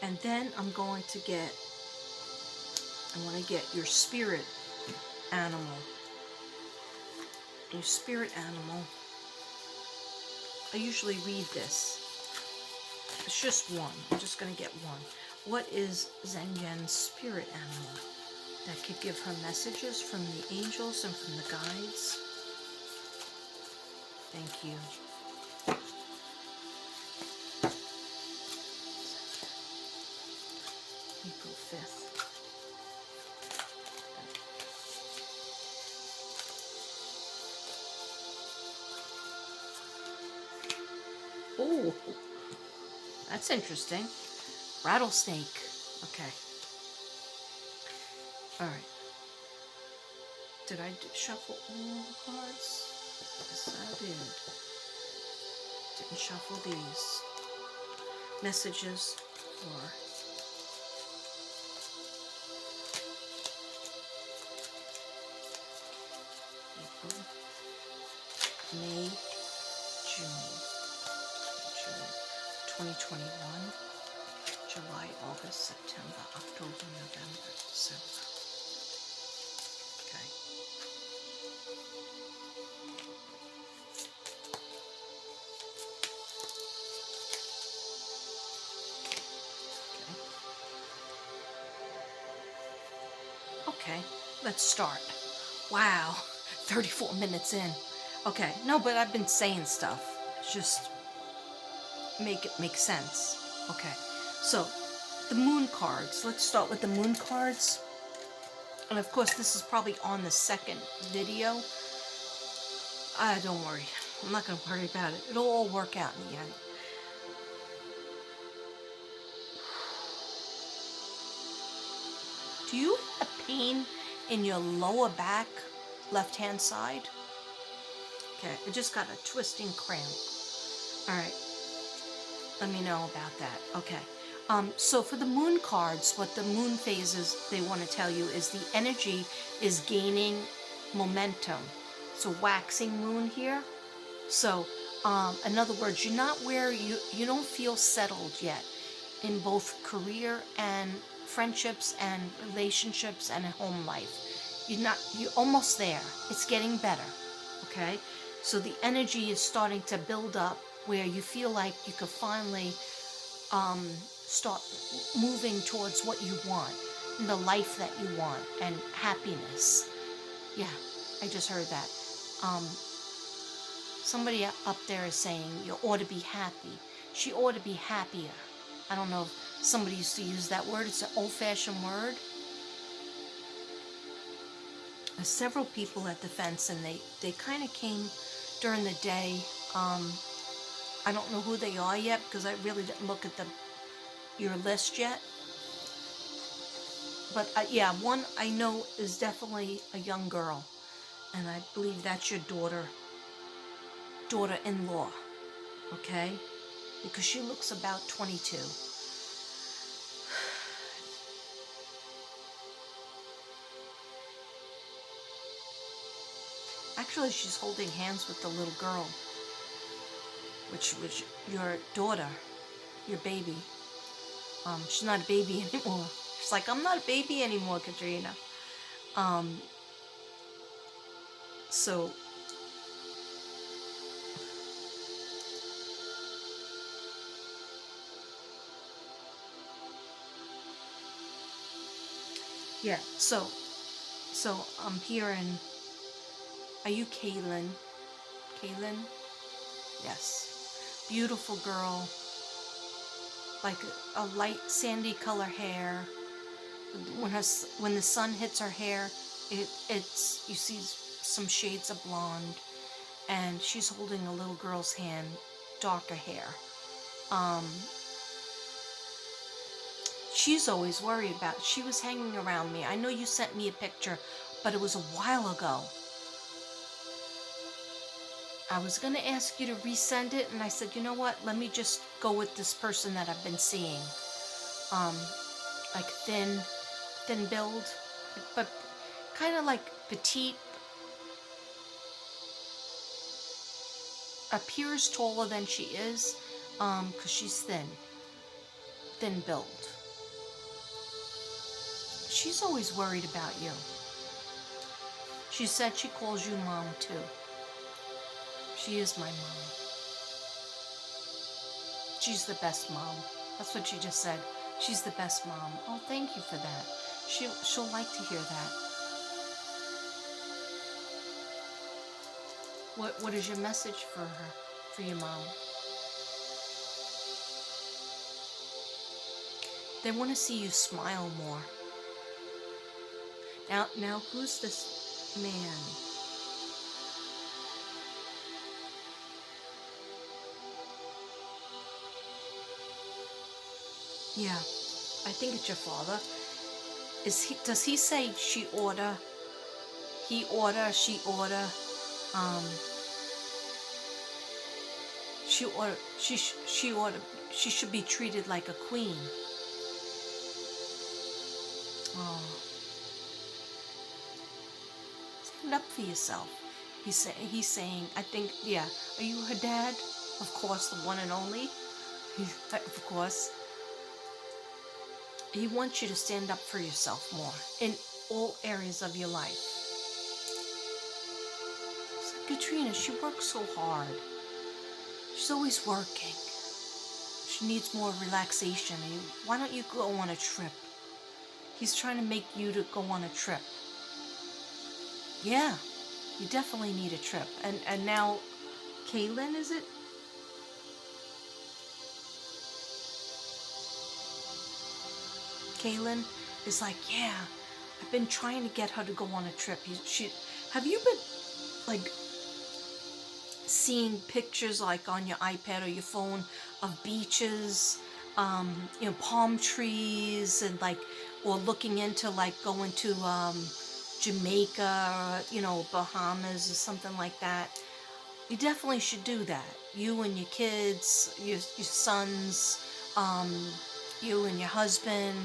And then I want to get your spirit animal. Your spirit animal. I usually read this. It's just one. I'm just going to get one. What is Zen Jen's spirit animal that could give her messages from the angels and from the guides? Thank you. April 5th. Oh, that's interesting. Rattlesnake. Okay. All right. Did I shuffle all the cards? Yes, I did. Didn't shuffle these. Messages for April, May, June, 2021, July, August, September, October, November, December. Okay. Okay, let's start. Wow, 34 minutes in. Okay, no, but I've been saying stuff. Just make it make sense. Okay, so the moon cards. Let's start with the moon cards. And of course, this is probably on the second video. Don't worry. I'm not going to worry about it. It'll all work out in the end. Do you have pain in your lower back, left-hand side? Okay, I just got a twisting cramp. All right, let me know about that. Okay, so for the moon cards, what the moon phases they want to tell you is the energy is gaining momentum. It's a waxing moon here. So, in other words, you're not where you don't feel settled yet in both career and friendships and relationships and home life. You're almost there. It's getting better. Okay? So the energy is starting to build up where you feel like you could finally start moving towards what you want, and the life that you want, and happiness. Yeah, I just heard that. Somebody up there is saying you ought to be happy. She ought to be happier. I don't know if somebody used to use that word. It's an old-fashioned word. There's several people at the fence, and they kind of came during the day. I don't know who they are yet because I really didn't look at your list yet. But yeah, one I know is definitely a young girl, and I believe that's your daughter-in-law, okay? Because she looks about 22. Actually, she's holding hands with the little girl, which your daughter, your baby. She's not a baby anymore. She's like, I'm not a baby anymore, Katrina. So yeah, so I'm hearing, are you Kaylin? Kaylin? Yes. Beautiful girl. Like a light sandy color hair. When the sun hits her hair, it's you see some shades of blonde, and she's holding a little girl's hand, darker hair. She's always worried about it. She was hanging around me. I know you sent me a picture, but it was a while ago. I was going to ask you to resend it, and I said, you know what? Let me just go with this person that I've been seeing. Like thin build, but kind of like petite. Appears taller than she is, because she's thin thin build. She's always worried about you. She said she calls you mom too. She is my mom. She's the best mom. That's what she just said. She's the best mom. Oh, thank you for that. She'll like to hear that. What is your message for her, for your mom? They want to see you smile more. Now, who's this man? Yeah, I think it's your father. Does he say she order? He order, she order. Um, she order. She order. She should be treated like a queen. Oh, stand up for yourself. He's saying. I think. Yeah. Are you her dad? Of course, the one and only. Of course. He wants you to stand up for yourself more in all areas of your life. So Katrina, she works so hard. She's always working. She needs more relaxation. Why don't you go on a trip? He's trying to make you to go on a trip. Yeah, you definitely need a trip. And now, Kaylin, is it? Kaylin is like, yeah, I've been trying to get her to go on a trip. Have you been, like, seeing pictures, like, on your iPad or your phone of beaches, palm trees, and, like, or looking into, like, going to, Jamaica, or, Bahamas or something like that? You definitely should do that. You and your kids, your sons, you and your husband,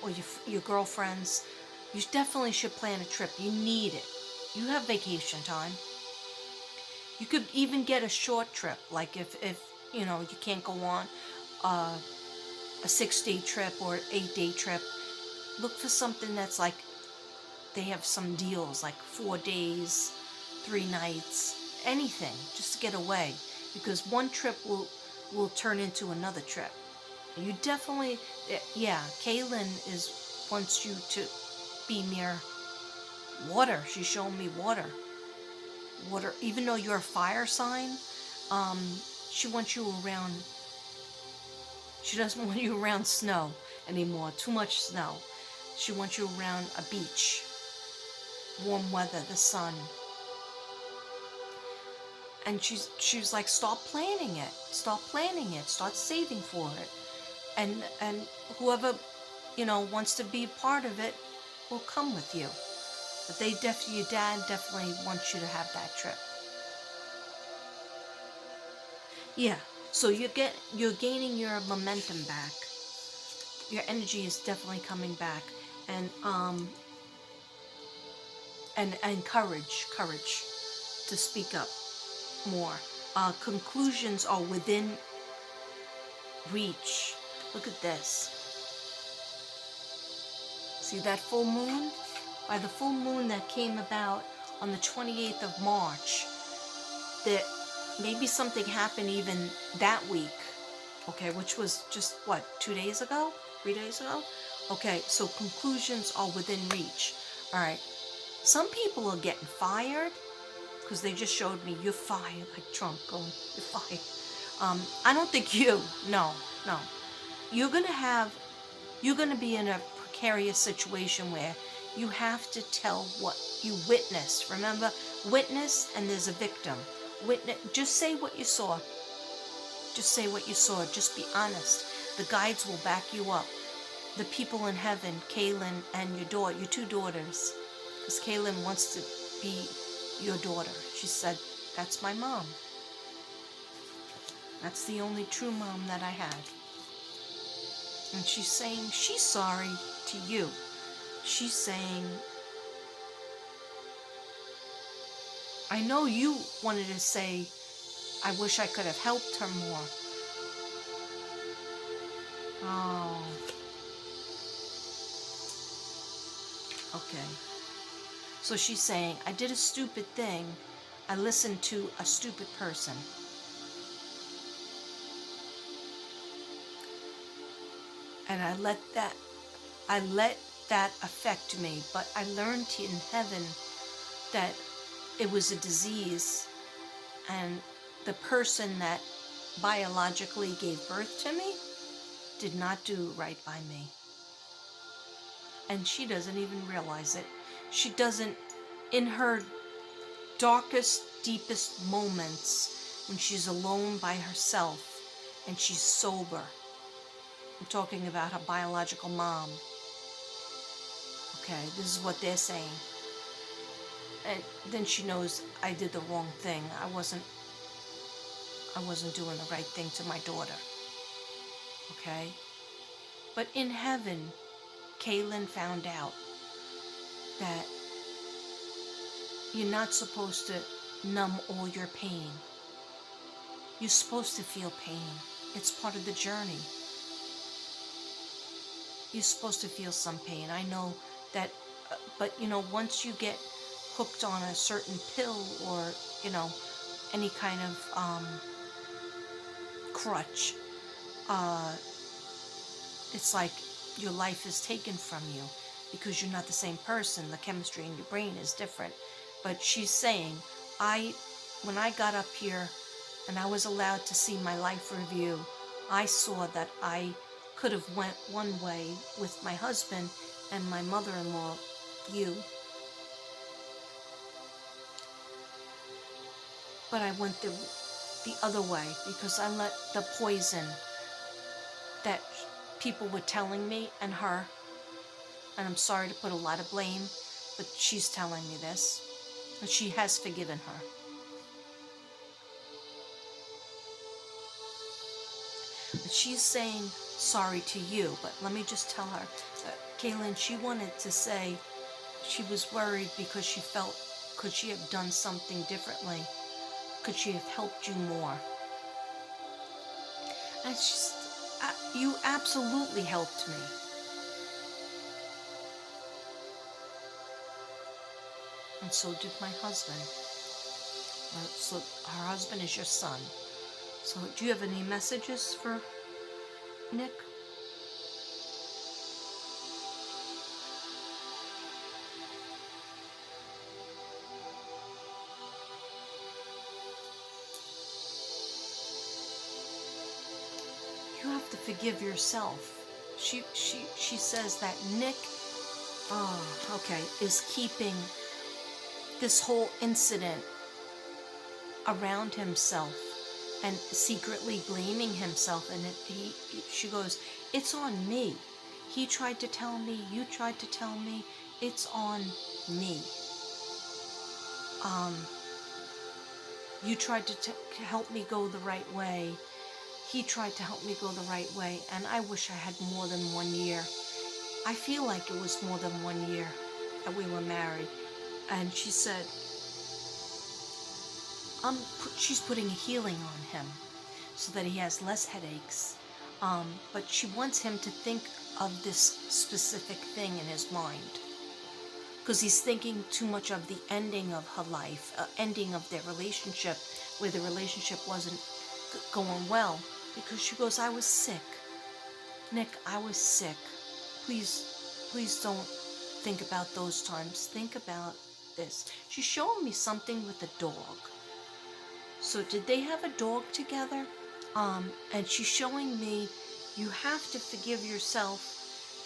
or your girlfriends. You definitely should plan a trip. You need it. You have vacation time. You could even get a short trip, like if you can't go on a 6-day trip or 8-day trip. Look for something that's like, they have some deals, like 4 days, 3 nights, anything, just to get away, because one trip will turn into another trip. You definitely, yeah, Kaylin wants you to be near water. She's showing me water. Even though you're a fire sign, she wants you around. She doesn't want you around snow anymore. Too much snow. She wants you around a beach, warm weather, the sun. And she's like, stop planning it. Stop planning it. Start saving for it. And whoever wants to be a part of it will come with you. But your dad definitely wants you to have that trip. Yeah. So you're gaining your momentum back. Your energy is definitely coming back, and courage to speak up more. Conclusions are within reach. Look at this. See that full moon? By the full moon that came about on the 28th of March, that maybe something happened even that week, okay, which was just, 2 days ago? 3 days ago? Okay, so conclusions are within reach. All right. Some people are getting fired, because they just showed me, you're fired, like Trump going, you're fired. I don't think no. You're going to be in a precarious situation where you have to tell what you witnessed. Remember, witness, and there's a victim. Just say what you saw. Just say what you saw. Just be honest. The guides will back you up. The people in heaven, Kaylin and your 2 daughters. Because Kaylin wants to be your daughter. She said, that's my mom. That's the only true mom that I had. And she's saying she's sorry to you. She's saying, I know you wanted to say, I wish I could have helped her more. Oh, okay. So she's saying, I did a stupid thing. I listened to a stupid person. And I let that affect me. But I learned in heaven that it was a disease, and the person that biologically gave birth to me did not do right by me. And she doesn't even realize it. She doesn't, in her darkest, deepest moments, when she's alone by herself and she's sober. I'm talking about her biological mom. Okay, this is what they're saying. And then she knows I did the wrong thing. I wasn't doing the right thing to my daughter. Okay? But in heaven, Kaylin found out that you're not supposed to numb all your pain. You're supposed to feel pain. It's part of the journey. You're supposed to feel some pain. I know that, but once you get hooked on a certain pill or, any kind of crutch, it's like your life is taken from you because you're not the same person. The chemistry in your brain is different. But she's saying, when I got up here and I was allowed to see my life review, I saw that I could have went one way with my husband and my mother-in-law, you. But I went the other way because I let the poison that people were telling me and her, and I'm sorry to put a lot of blame, but she's telling me this, and she has forgiven her. But she's saying sorry to you, but let me just tell her, Kaylin, she wanted to say she was worried because she felt, could she have done something differently? Could she have helped you more? And she's, you absolutely helped me. And so did my husband. So her husband is your son. So do you have any messages for Nick? You have to forgive yourself. She says that Nick, is keeping this whole incident around himself and secretly blaming himself. And she goes, it's on me. He tried to tell me, you tried to tell me, it's on me. You tried to help me go the right way. He tried to help me go the right way, and I wish I had more than 1 year. I feel like it was more than 1 year that we were married. And she said, she's putting healing on him so that he has less headaches. But she wants him to think of this specific thing in his mind, because he's thinking too much of the ending of her life, ending of their relationship, where the relationship wasn't going well, because she goes, I was sick. Nick, I was sick. Please don't think about those times. Think about this. She's showing me something with a dog. So did they have a dog together? And she's showing me, you have to forgive yourself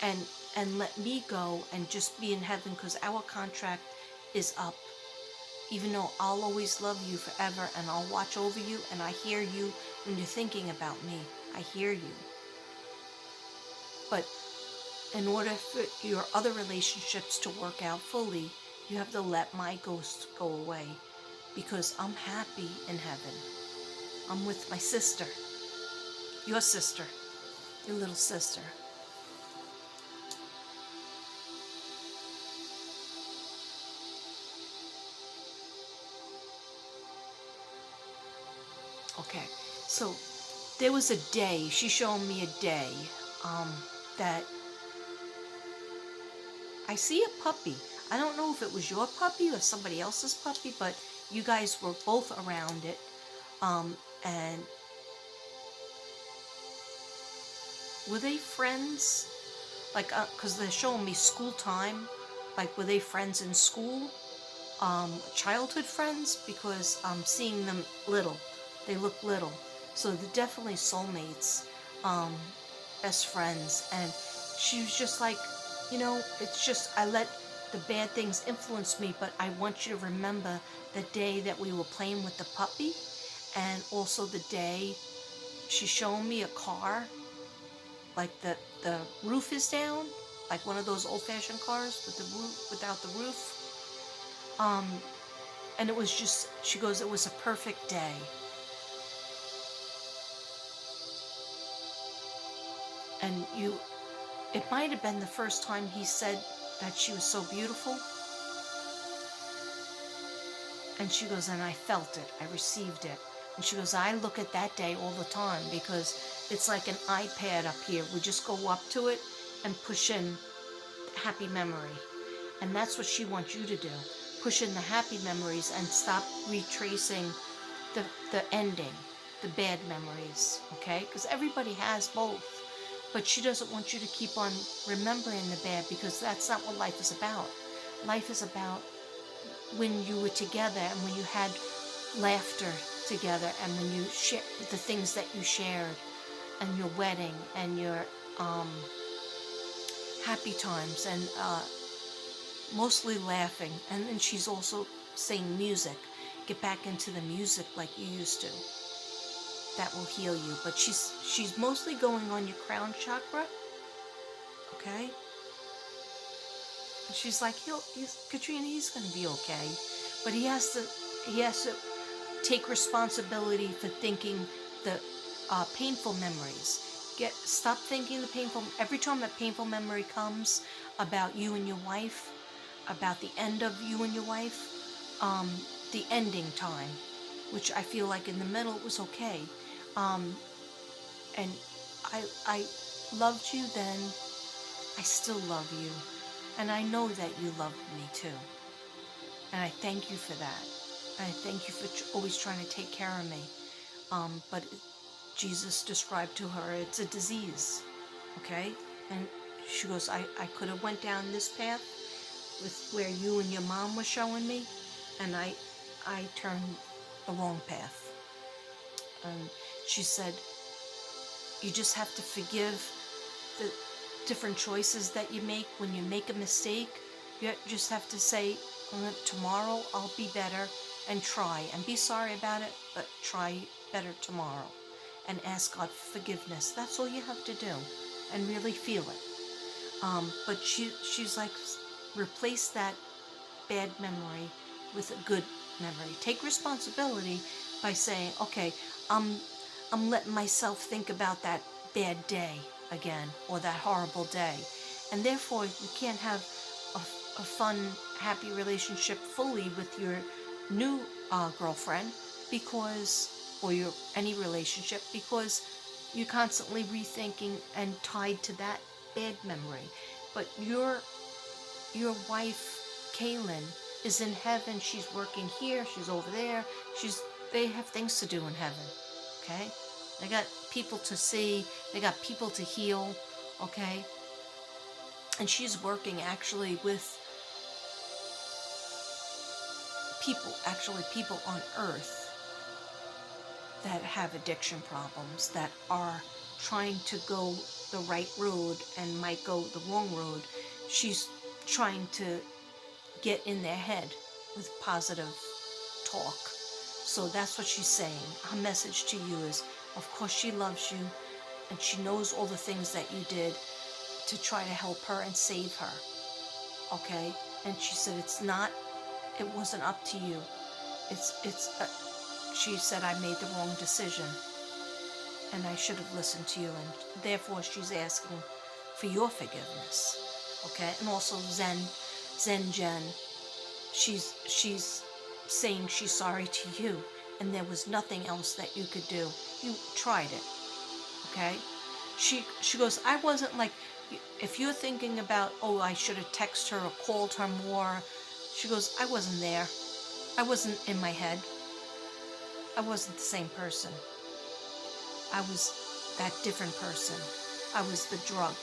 and let me go and just be in heaven, because our contract is up. Even though I'll always love you forever and I'll watch over you and I hear you when you're thinking about me. I hear you. But in order for your other relationships to work out fully, you have to let my ghost go away, because I'm happy in heaven. I'm with my sister. Your sister. Your little sister. Okay, so there was a day, she showed me a day that I see a puppy. I don't know if it was your puppy or somebody else's puppy, but you guys were both around it. And were they friends? Like, because they're showing me school time. Like, were they friends in school? Childhood friends? Because I'm seeing them little. They look little. So they're definitely soulmates, um, best friends. And she was just like, it's just, I let the bad things influence me, but I want you to remember the day that we were playing with the puppy, and also the day she showed me a car, like the roof is down, like one of those old-fashioned cars with the roof, without the roof. And it was just, she goes, it was a perfect day. And it might have been the first time he said that she was so beautiful. And she goes, and I felt it, I received it. And she goes, I look at that day all the time because it's like an iPad up here. We just go up to it and push in happy memory. And that's what she wants you to do. Push in the happy memories and stop retracing the ending, the bad memories, okay? Because everybody has both. But she doesn't want you to keep on remembering the bad, because that's not what life is about. Life is about when you were together and when you had laughter together, and when you share the things that you shared, and your wedding and your happy times, and mostly laughing. And then she's also saying music. Get back into the music like you used to. That will heal you. But she's mostly going on your crown chakra. Okay? And she's like, Katrina, he's gonna be okay. But he has to take responsibility for thinking the painful memories. Stop thinking the painful. Every time a painful memory comes about you and your wife, about the end of you and your wife, the ending time, which I feel like in the middle it was okay. And I loved you then. I still love you. And I know that you loved me too. And I thank you for that. And I thank you for always trying to take care of me. But Jesus described to her, it's a disease. Okay? And she goes, I could have went down this path with where you and your mom were showing me, and I turned the wrong path. And she said, you just have to forgive the different choices that you make. When you make a mistake, you just have to say, tomorrow I'll be better, and try, and be sorry about it, but try better tomorrow, and ask God for forgiveness. That's all you have to do, and really feel it. But she's like, replace that bad memory with a good memory. Take responsibility by saying, okay, I'm letting myself think about that bad day again, or that horrible day. And therefore, you can't have a fun, happy relationship fully with your new girlfriend, or your any relationship, because you're constantly rethinking and tied to that bad memory. But your wife, Kaylin, is in heaven. She's working here. She's over there. They have things to do in heaven. Okay? They got people to see. They got people to heal. Okay? And she's working actually with people on earth that have addiction problems, that are trying to go the right road and might go the wrong road. She's trying to get in their head with positive talk. So that's what she's saying. Her message to you is, of course she loves you, and she knows all the things that you did to try to help her and save her. Okay? And she said it wasn't up to you. She said, I made the wrong decision, and I should have listened to you, and therefore she's asking for your forgiveness. Okay? And also Zen Jen, she's saying she's sorry to you, and there was nothing else that you could do. You tried it. Okay? she goes, I wasn't like, if you're thinking about, oh, I should have texted her or called her more, she goes, I wasn't there. I wasn't in my head. I wasn't the same person. I was that different person. I was the drug.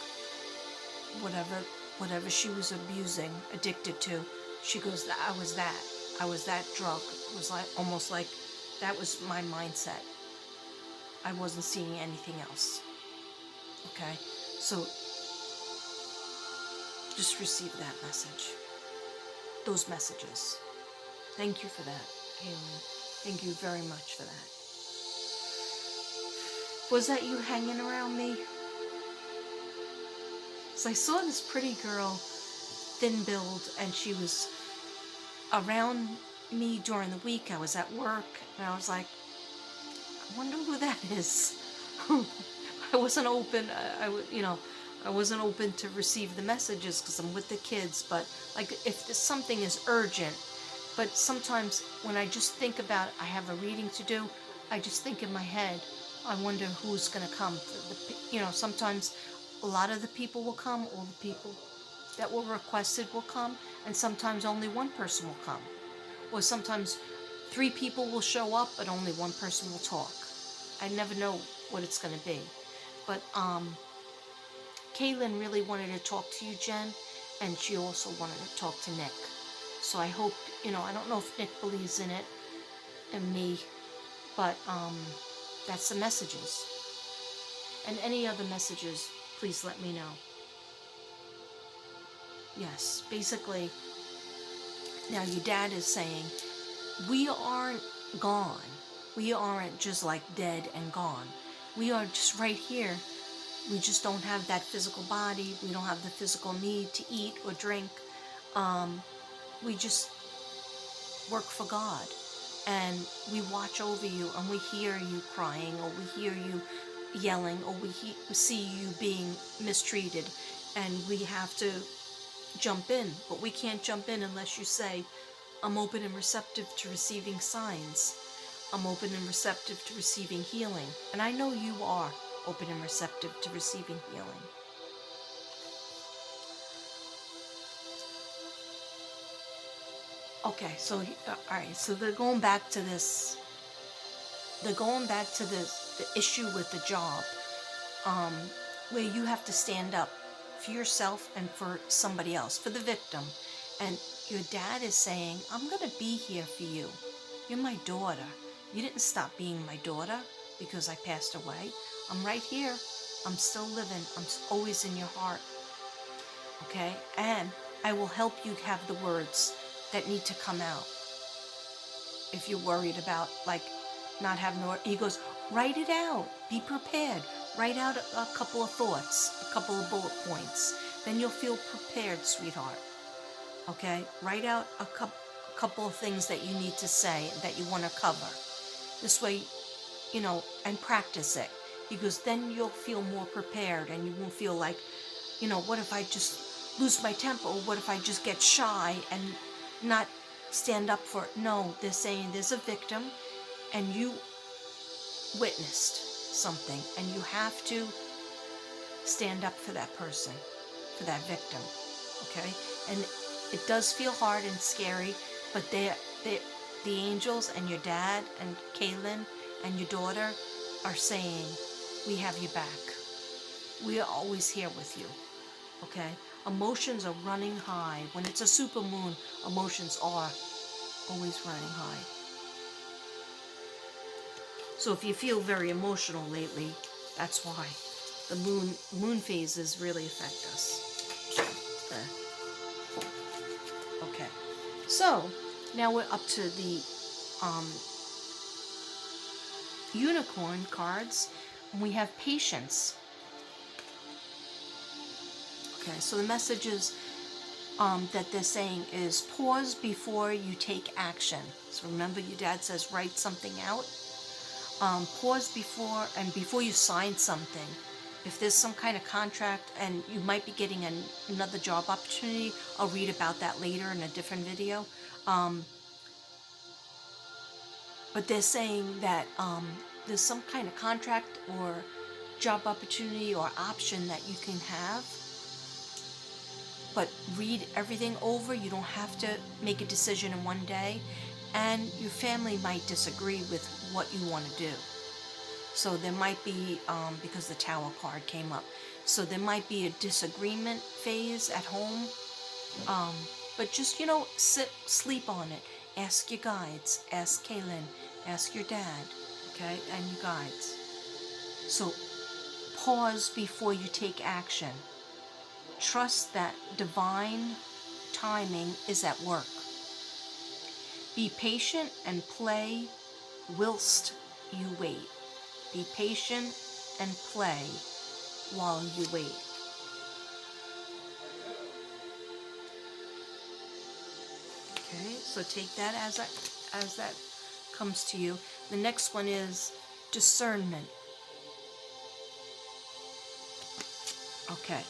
Whatever she was abusing, addicted to, she goes, I was that. I was that drug. It was like almost like that was my mindset. I wasn't seeing anything else. Okay? So just receive that message. Those messages. Thank you for that, Haley. Thank you very much for that. Was that you hanging around me? So I saw this pretty girl, thin build, and she was around me during the week. I was at work, and I was like, I wonder who that is. I wasn't open. I wasn't open to receive the messages because I'm with the kids. But like, if something is urgent, but sometimes when I just think about, I have a reading to do, I just think in my head, I wonder who's going to come. Sometimes a lot of the people will come, all the people that were requested will come, and sometimes only one person will come. Or sometimes 3 people will show up, but only one person will talk. I never know what it's going to be. But Kaylin really wanted to talk to you, Jen, and she also wanted to talk to Nick. So I hope, I don't know if Nick believes in it and me, but that's the messages. And any other messages, please let me know. Yes, basically, now your dad is saying, we aren't gone. We aren't just like dead and gone. We are just right here. We just don't have that physical body. We don't have the physical need to eat or drink. We just work for God. And we watch over you, and we hear you crying, or we hear you yelling, or we see you being mistreated. And we have to jump in. But we can't jump in unless you say, I'm open and receptive to receiving signs. I'm open and receptive to receiving healing. And I know you are open and receptive to receiving healing. Okay, so, all right, so they're going back to this. They're going back to the issue with the job, where you have to stand up for yourself and for somebody else, for the victim. And your dad is saying, I'm going to be here for you. You're my daughter. You didn't stop being my daughter because I passed away. I'm right here. I'm still living. I'm always in your heart. Okay? And I will help you have the words that need to come out. If you're worried about, like, not having the word, he goes, write it out. Be prepared. Write out a couple of thoughts, a couple of bullet points. Then you'll feel prepared, sweetheart. Okay? Write out a couple of things that you need to say, that you want to cover. This way, and practice it. He goes, then you'll feel more prepared, and you won't feel like, what if I just lose my temper? Or what if I just get shy and not stand up for it? No, they're saying there's a victim, and you witnessed something, and you have to stand up for that person, for that victim. Okay? And it does feel hard and scary, but the angels and your dad and Kaylin and your daughter are saying, we have you back. We are always here with you. Okay? Emotions are running high. When it's a supermoon, emotions are always running high. So if you feel very emotional lately, that's why. The moon phases really affect us. Okay. So now we're up to the unicorn cards, and we have patience. Okay, so the messages that they're saying is pause before you take action. So remember, your dad says write something out. Pause before you sign something. If there's some kind of contract and you might be getting another job opportunity, I'll read about that later in a different video. But they're saying that there's some kind of contract or job opportunity or option that you can have. But read everything over. You don't have to make a decision in one day. And your family might disagree with what you want to do. So there might be, because the Tower card came up, so there might be a disagreement phase at home. But just, sleep on it. Ask your guides. Ask Kaylin. Ask your dad. Okay? And your guides. So pause before you take action. Trust that divine timing is at work. Be patient and play whilst you wait. Be patient and play while you wait. Okay, so take that as that comes to you. The next one is discernment. Okay.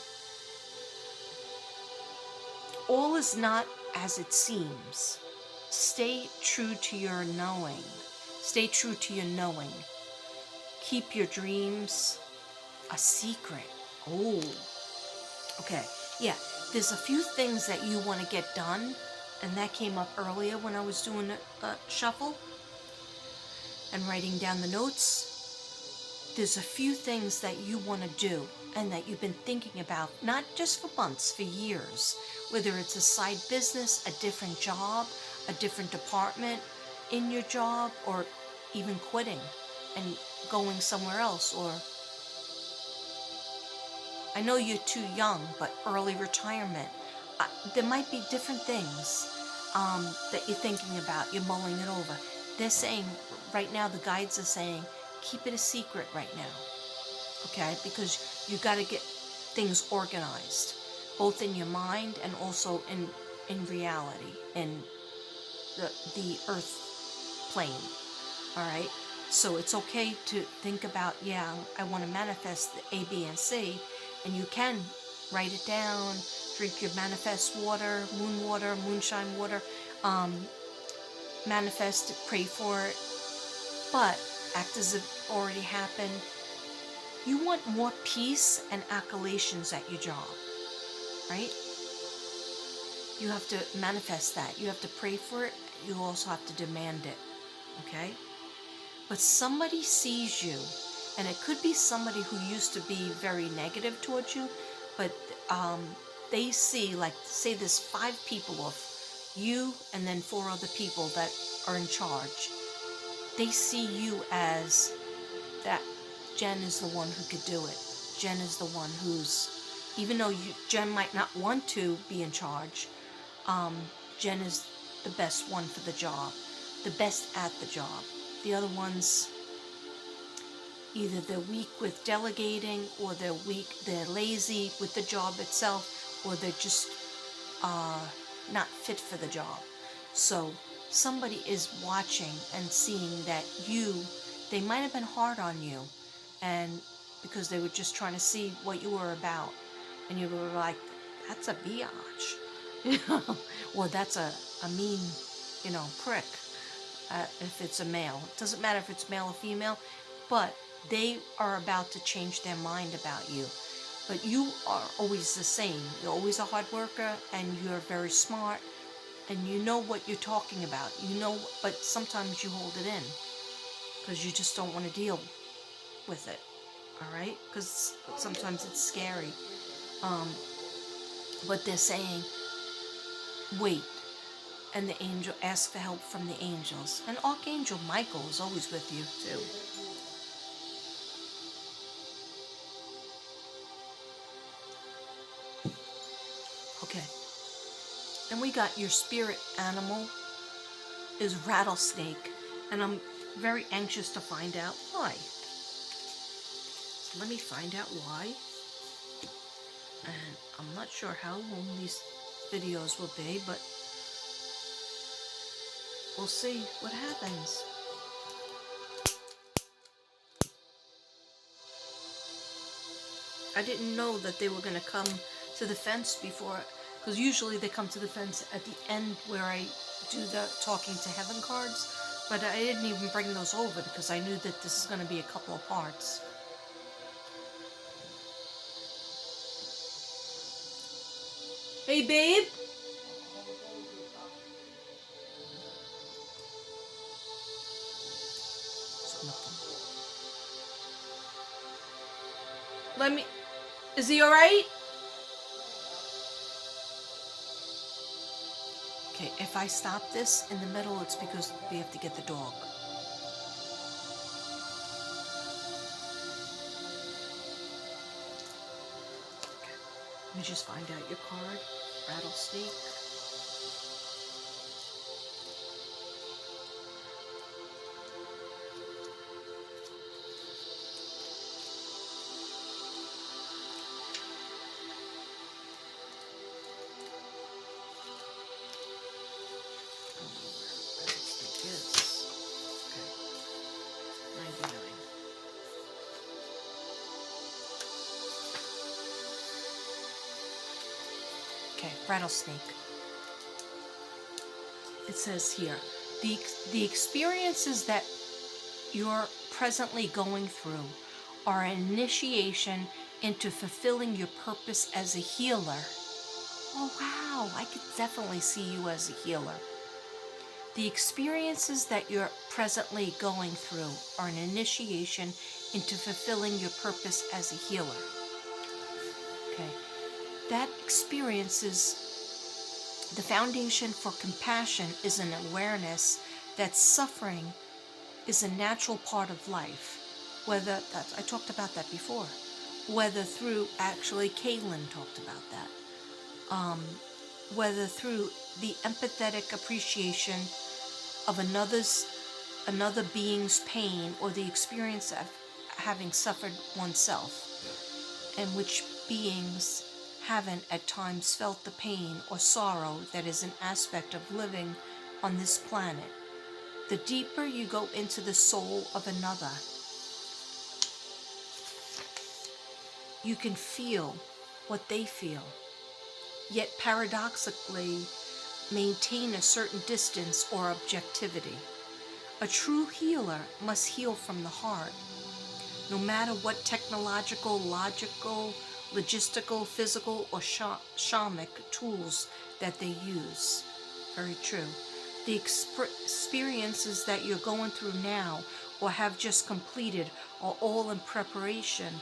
All is not as it seems. Stay true to your knowing. Stay true to your knowing. Keep your dreams a secret. Oh. Okay. Yeah. There's a few things that you want to get done, and that came up earlier when I was doing a shuffle and writing down the notes. There's a few things that you want to do and that you've been thinking about, not just for months, for years. Whether it's a side business, a different job, a different department in your job, or even quitting and going somewhere else. Or I know you're too young, but early retirement. There might be different things that you're thinking about. You're mulling it over. They're saying right now, the guides are saying, keep it a secret right now. Okay? Because you got to get things organized, both in your mind and also in reality, in the earth plane. All right? So it's okay to think about, I want to manifest the A, B, and C, and you can write it down, drink your manifest water, moonshine water, manifest it, pray for it, but act as if it already happened. You want more peace and accolations at your job, right? You have to manifest that. You have to pray for it. You also have to demand it, okay? But somebody sees you, and it could be somebody who used to be very negative towards you, but they see, like, say there's 5 people of you and then 4 other people that are in charge. They see you as that Jen is the one who could do it. Jen is the one who's, even though Jen might not want to be in charge, Jen is the best one for the job, the best at the job. The other ones, either they're weak with delegating, or they're lazy with the job itself, or they're just not fit for the job. So somebody is watching and seeing that they might have been hard on you, and because they were just trying to see what you were about, and you were like, that's a biatch, or that's a mean, prick. If it's a male, it doesn't matter if it's male or female, but they are about to change their mind about you. But you are always the same. You're always a hard worker, and you're very smart, and you know what you're talking about. But sometimes you hold it in because you just don't want to deal with it. All right? Because sometimes it's scary. But they're saying, wait. And the angel, ask for help from the angels. And Archangel Michael is always with you too. Okay. Then we got your spirit animal is rattlesnake. And I'm very anxious to find out why. So let me find out why. And I'm not sure how long these videos will be, but we'll see what happens. I didn't know that they were going to come to the fence before, because usually they come to the fence at the end where I do the talking to heaven cards, but I didn't even bring those over because I knew that this is going to be a couple of parts. Hey, babe. Let me. Is he all right? Okay, if I stop this in the middle, it's because we have to get the dog. Okay. Let me just find out your card. Rattlesnake. Rattlesnake is. Okay. 99. Okay, rattlesnake. It says here, the experiences that you're presently going through are an initiation into fulfilling your purpose as a healer. Oh wow, I could definitely see you as a healer. The experiences that you're presently going through are an initiation into fulfilling your purpose as a healer. Okay. That experience is the foundation for compassion is an awareness that suffering is a natural part of life. Whether that's, I talked about that before. Whether through, actually, Caitlin talked about that. Whether through the empathetic appreciation of another being's pain or the experience of having suffered oneself, and which beings haven't at times felt the pain or sorrow that is an aspect of living on this planet. The deeper you go into the soul of another, you can feel what they feel, yet paradoxically maintain a certain distance or objectivity. A true healer must heal from the heart, no matter what technological, logical, logistical, physical, or shamanic tools that they use. Very true. The experiences that you're going through now or have just completed are all in preparation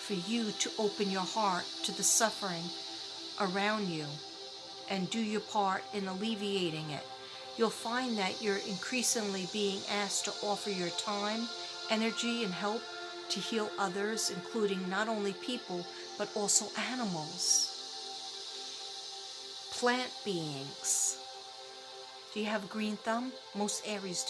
for you to open your heart to the suffering around you and do your part in alleviating it. You'll find that you're increasingly being asked to offer your time, energy, and help to heal others, including not only people, but also animals, plant beings. Do you have a green thumb? Most Aries do.